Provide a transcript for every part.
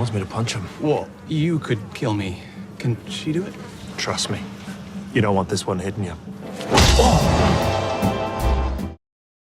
tells me to punch him. Well, you could kill me. Can she do it? Trust me. You don't want this one hitting you.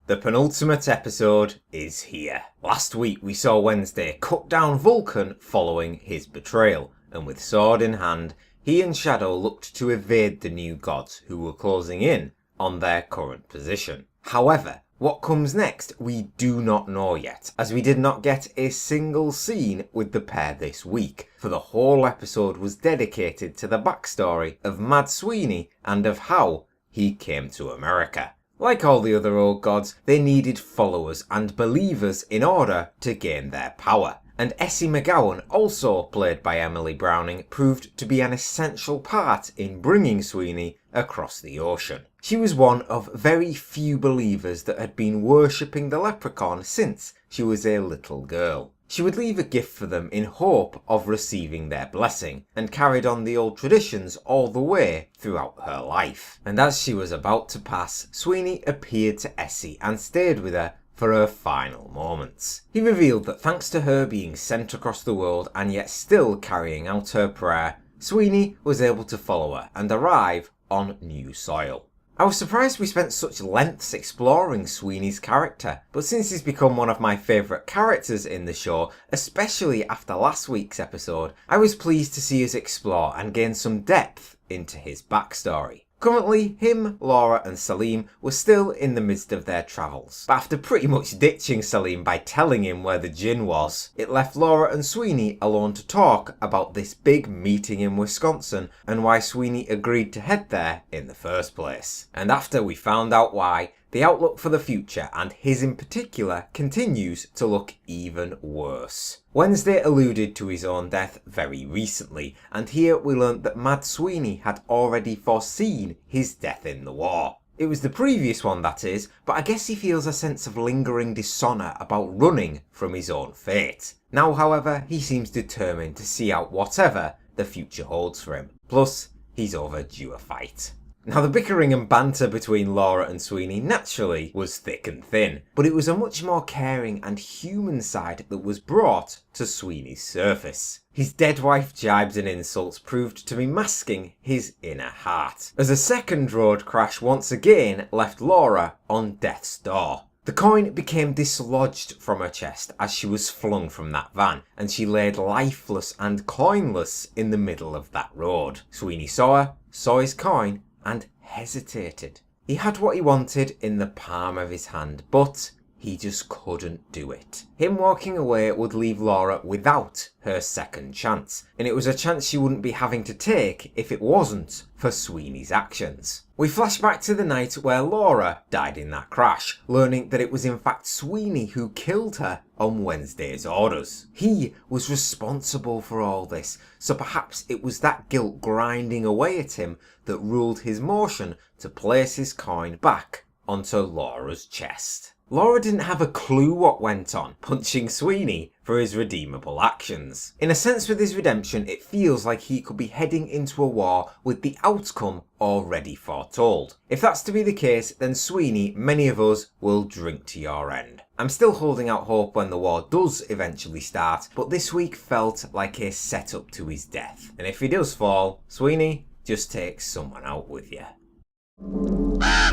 The penultimate episode is here. Last week we saw Wednesday cut down Vulcan following his betrayal, and with sword in hand, he and Shadow looked to evade the new gods who were closing in on their current position. However, what comes next we do not know yet, as we did not get a single scene with the pair this week, for the whole episode was dedicated to the backstory of Mad Sweeney and of how he came to America. Like all the other old gods, they needed followers and believers in order to gain their power. And Essie McGowan, also played by Emily Browning, proved to be an essential part in bringing Sweeney across the ocean. She was one of very few believers that had been worshipping the leprechaun since she was a little girl. She would leave a gift for them in hope of receiving their blessing, and carried on the old traditions all the way throughout her life. And as she was about to pass, Sweeney appeared to Essie and stayed with her for her final moments. He revealed that thanks to her being sent across the world and yet still carrying out her prayer, Sweeney was able to follow her and arrive on new soil. I was surprised we spent such lengths exploring Sweeney's character, but since he's become one of my favourite characters in the show, especially after last week's episode, I was pleased to see us explore and gain some depth into his backstory. Currently, him, Laura and Salim were still in the midst of their travels, but after pretty much ditching Salim by telling him where the gin was, it left Laura and Sweeney alone to talk about this big meeting in Wisconsin and why Sweeney agreed to head there in the first place. And after we found out why, the outlook for the future, and his in particular, continues to look even worse. Wednesday alluded to his own death very recently, and here we learnt that Mad Sweeney had already foreseen his death in the war. It was the previous one, that is, but I guess he feels a sense of lingering dishonour about running from his own fate. Now, however, he seems determined to see out whatever the future holds for him. Plus, he's overdue a fight. Now, the bickering and banter between Laura and Sweeney naturally was thick and thin, but it was a much more caring and human side that was brought to Sweeney's surface. His dead wife jibes and insults proved to be masking his inner heart, as a second road crash once again left Laura on death's door. The coin became dislodged from her chest as she was flung from that van, and she laid lifeless and coinless in the middle of that road. Sweeney saw her, saw his coin, and hesitated. He had what he wanted in the palm of his hand, but he just couldn't do it. Him walking away would leave Laura without her second chance, and it was a chance she wouldn't be having to take if it wasn't for Sweeney's actions. We flash back to the night where Laura died in that crash, learning that it was in fact Sweeney who killed her on Wednesday's orders. He was responsible for all this, so perhaps it was that guilt grinding away at him that ruled his motion to place his coin back onto Laura's chest. Laura didn't have a clue what went on, punching Sweeney for his redeemable actions. In a sense, with his redemption, it feels like he could be heading into a war with the outcome already foretold. If that's to be the case, then Sweeney, many of us will drink to your end. I'm still holding out hope when the war does eventually start, but this week felt like a setup to his death. And if he does fall, Sweeney, just take someone out with you.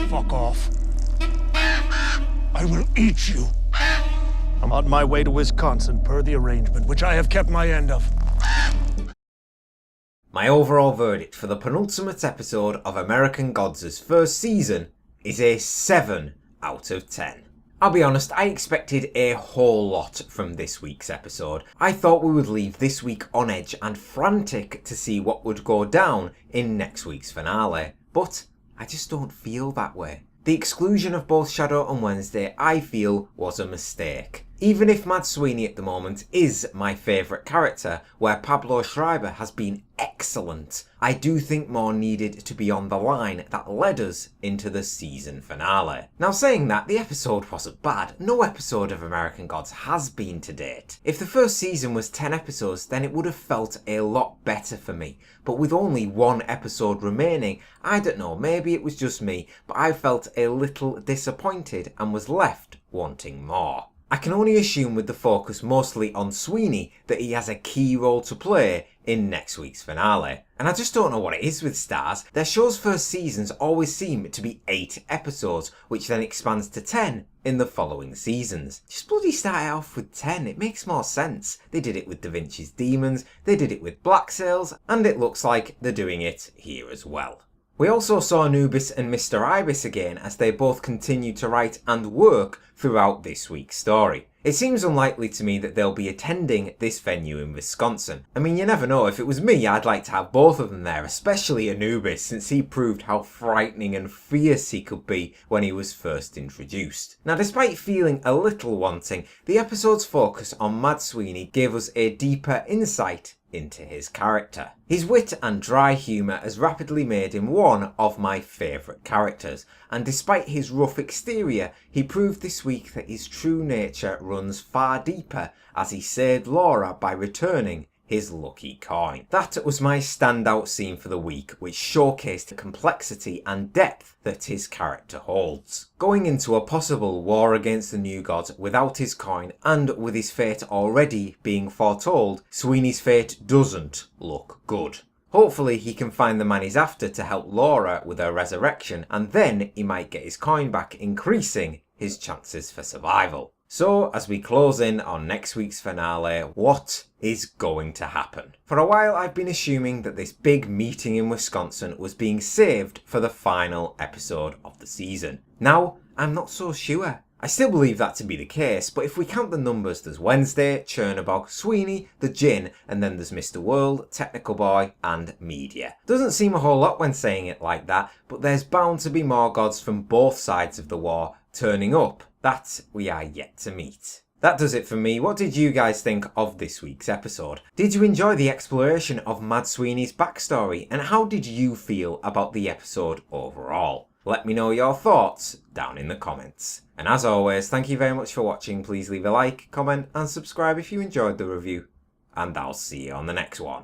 Fuck off. I will eat you. I'm on my way to Wisconsin per the arrangement, which I have kept my end of. My overall verdict for the penultimate episode of American Gods' first season is a 7 out of 10. I'll be honest, I expected a whole lot from this week's episode. I thought we would leave this week on edge and frantic to see what would go down in next week's finale, but I just don't feel that way. The exclusion of both Shadow and Wednesday, I feel, was a mistake. Even if Mad Sweeney at the moment is my favourite character, where Pablo Schreiber has been excellent, I do think more needed to be on the line that led us into the season finale. Now, saying that, the episode wasn't bad. No episode of American Gods has been to date. If the first season was 10 episodes, then it would have felt a lot better for me. But with only one episode remaining, I don't know, maybe it was just me, but I felt a little disappointed and was left wanting more. I can only assume with the focus mostly on Sweeney that he has a key role to play in next week's finale. And I just don't know what it is with Starz. Their show's first seasons always seem to be 8 episodes, which then expands to 10 in the following seasons. Just bloody start it off with 10, it makes more sense. They did it with Da Vinci's Demons, they did it with Black Sails, and it looks like they're doing it here as well. We also saw Anubis and Mr. Ibis again as they both continue to write and work throughout this week's story. It seems unlikely to me that they'll be attending this venue in Wisconsin. I mean, you never know, if it was me I'd like to have both of them there, especially Anubis, since he proved how frightening and fierce he could be when he was first introduced. Now, despite feeling a little wanting, the episode's focus on Mad Sweeney gave us a deeper insight into his character. His wit and dry humour has rapidly made him one of my favourite characters, and despite his rough exterior, he proved this week that his true nature runs far deeper as he saved Laura by returning his lucky coin. That was my standout scene for the week, which showcased the complexity and depth that his character holds. Going into a possible war against the New Gods without his coin and with his fate already being foretold, Sweeney's fate doesn't look good. Hopefully he can find the man he's after to help Laura with her resurrection, and then he might get his coin back, increasing his chances for survival. So, as we close in on next week's finale, what is going to happen? For a while I've been assuming that this big meeting in Wisconsin was being saved for the final episode of the season. Now, I'm not so sure. I still believe that to be the case, but if we count the numbers, there's Wednesday, Chernobog, Sweeney, the Djinn, and then there's Mr. World, Technical Boy, and Media. Doesn't seem a whole lot when saying it like that, but there's bound to be more gods from both sides of the war turning up that we are yet to meet. That does it for me. What did you guys think of this week's episode? Did you enjoy the exploration of Mad Sweeney's backstory, and how did you feel about the episode overall? Let me know your thoughts down in the comments. And as always, thank you very much for watching. Please leave a like, comment and subscribe if you enjoyed the review, and I'll see you on the next one.